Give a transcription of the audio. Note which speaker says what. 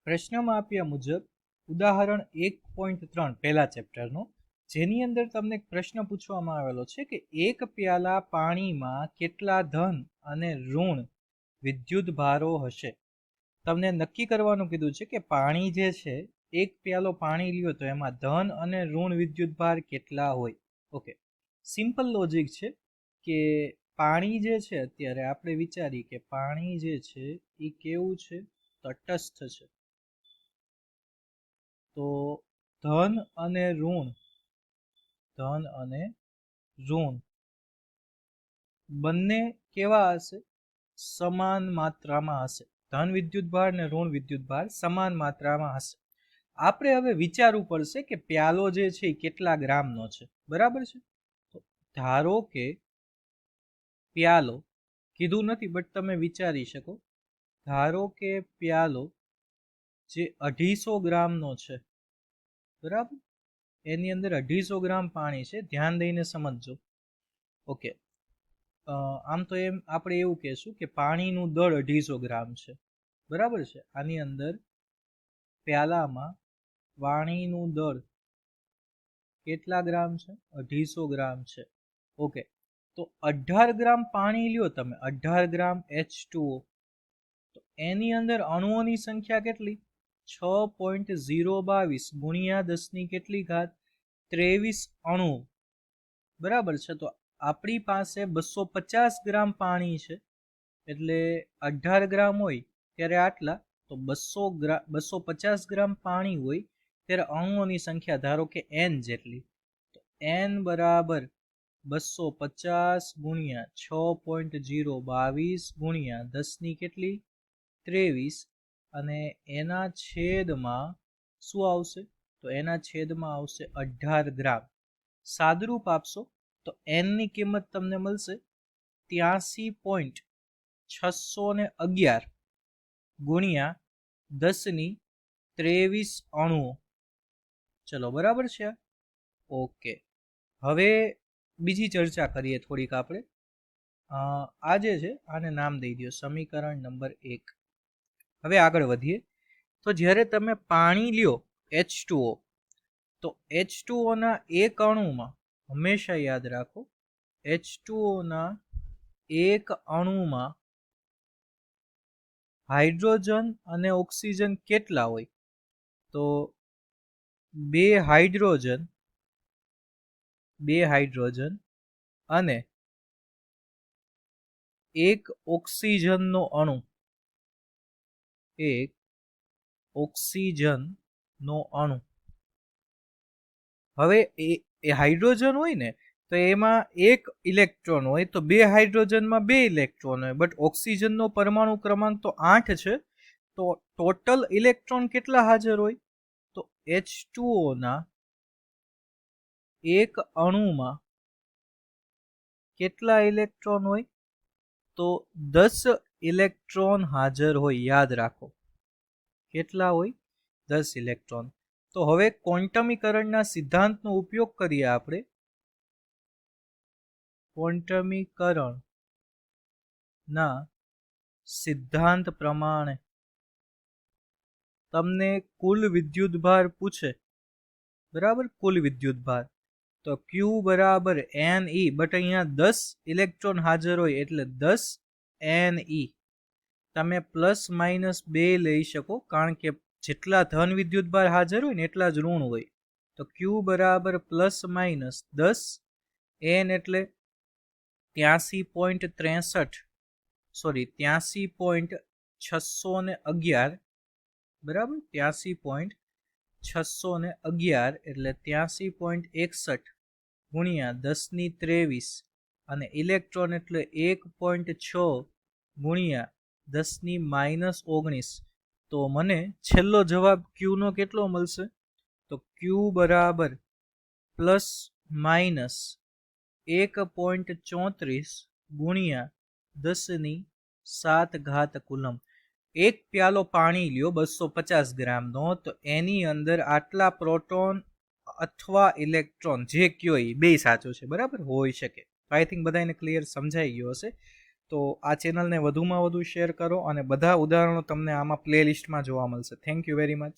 Speaker 1: પ્રશ્નમાં આપ્યા મુજબ ઉદાહરણ 1.3 પહેલા ચેપ્ટરનો, જેની અંદર તમને એક પ્રશ્ન પૂછવામાં આવેલો છે કે એક પ્યાલા પાણીમાં કેટલા ધન અને ઋણ વિદ્યુત ભારો હશે. તમને નક્કી કરવાનું કીધું છે કે પાણી જે છે, એક પ્યાલો પાણી લ્યો તો એમાં ધન અને ઋણ વિદ્યુત ભાર કેટલા હોય. ઓકે, સિમ્પલ લોજિક છે કે પાણી જે છે, અત્યારે આપણે વિચારીએ કે પાણી જે છે એ કેવું છે, તટસ્થ છે. તો ધન અને ઋણ બંને કેવા હશે? સમાન માત્રામાં હશે. ધન વિદ્યુત ભાર અને ઋણ વિદ્યુત ભાર સમાન માત્રામાં હશે. આપણે હવે વિચારવું પડશે કે પ્યાલો જે છે એ કેટલા ગ્રામનો છે. બરાબર છે? તો ધારો કે પ્યાલો કીધું નથી, બટ તમે વિચારી શકો. ધારો કે પ્યાલો જે 250 ગ્રામનો છે, બરાબર, એની અંદર 250 ગ્રામ પાણી છે. ધ્યાન દઈને સમજજો. ઓકે, આમ તો એમ આપણે એવું કહેશું કે પાણીનું દળ 250 ગ્રામ છે. બરાબર છે? આની અંદર પ્યાલામાં પાણીનું દળ કેટલા ગ્રામ છે? 250 ગ્રામ છે. ઓકે, તો 18 ગ્રામ પાણી લ્યો તમે, 18 ગ્રામ H2O, તો એની અંદર અણુઓની સંખ્યા કેટલી? 6.022 ગુણ્યા 10 ની કેટલી ઘાત? 23 અણુ. બરાબર છે? તો આપણી પાસે 250 ગ્રામ પાણી છે, એટલે 18 ગ્રામ હોય ત્યારે આટલા, તો 250 ગ્રામ પાણી હોય ત્યારે અણુઓની સંખ્યા ધારો કે n જેટલી. તો n બરાબર 250 ગુણ્યા 6.022 ગુણ્યા 10 ની કેટલી? 23, અને એના છેદમાં શું આવશે? તો એના છેદમાં આવશે 18 ગ્રામ. સાદરૂપ આપશો તો n ની કિંમત તમને મળશે 83.611 ગુણ્યા 10 ની 23 અણુઓ. ચલો, બરાબર છે? ઓકે, હવે બીજી ચર્ચા કરીએ થોડીક આપણે. આ જે છે આને નામ દઈ દો સમીકરણ નંબર 1. હવે આગળ વધીએ. તો જ્યારે તમે પાણી લ્યો H2O, તો H2O ના એક અણુમાં હંમેશા યાદ રાખો, H2O ના એક અણુમાં હાઇડ્રોજન અને ઓક્સિજન કેટલા હોય? તો બે હાઇડ્રોજન અને એક ઓક્સિજનનો અણુ. હવે એ હાઇડ્રોજન હોય ને, તો એમાં એક ઇલેક્ટ્રોન હોય, તો બે હાઇડ્રોજનમાં બે ઇલેક્ટ્રોન હોય. બટ ઓક્સિજનનો પરમાણુ ક્રમાંક તો 8 છે. તો ટોટલ ઇલેક્ટ્રોન કેટલા હાજર હોય? તો H2O ના એક અણુમાં કેટલા ઇલેક્ટ્રોન હોય? તો 10 ઇલેક્ટ્રોન હાજર હોય. યાદ રાખો, કેટલા હોય? 10 ઇલેક્ટ્રોન. તો હવે ક્વોન્ટમીકરણના સિદ્ધાંતનો ઉપયોગ કરીએ આપણે. ક્વોન્ટમીકરણના સિદ્ધાંત પ્રમાણે તમને કુલ વિદ્યુતભાર પૂછે, બરાબર, કુલ વિદ્યુતભાર, તો Q બરાબર Ne, બટ અહીંયા 10 ઇલેક્ટ્રોન હાજર હોય એટલે 10 Ne. તમે +- 2 લઈ શકો, કારણ કે જેટલા ધન વિદ્યુતભાર હાજર હોય ને એટલા જ ઋણ હોય. તો Q બરાબર +- 10 n એટલે 83.611, બરાબર, 83.611 એટલે 83.61 ગુણ્યા 10 ની 23, અને ઇલેક્ટ્રોન એટલે 1.6 ગુણ્યા 10 ની -19. તો મને છેલ્લો જવાબ Q નો કેટલો મળશે? તો Q બરાબર +- 1.34 ગુણ્યા 10 ની 7 કુલમ. એક પ્યાલો પાણી લ્યો 250 ગ્રામનો, તો એની અંદર આટલા પ્રોટોન અથવા ઇલેક્ટ્રોન, જે કયો એ બે સાચું છે, બરાબર, હોઈ શકે. આઈ થિંક બધાને ક્લિયર સમજાઈ ગયો હશે. તો આ ચેનલને વધુમાં વધુ શેર કરો અને બધા ઉદાહરણો તમને આમાં પ્લેલિસ્ટમાં જોવા મળશે. Thank you very much.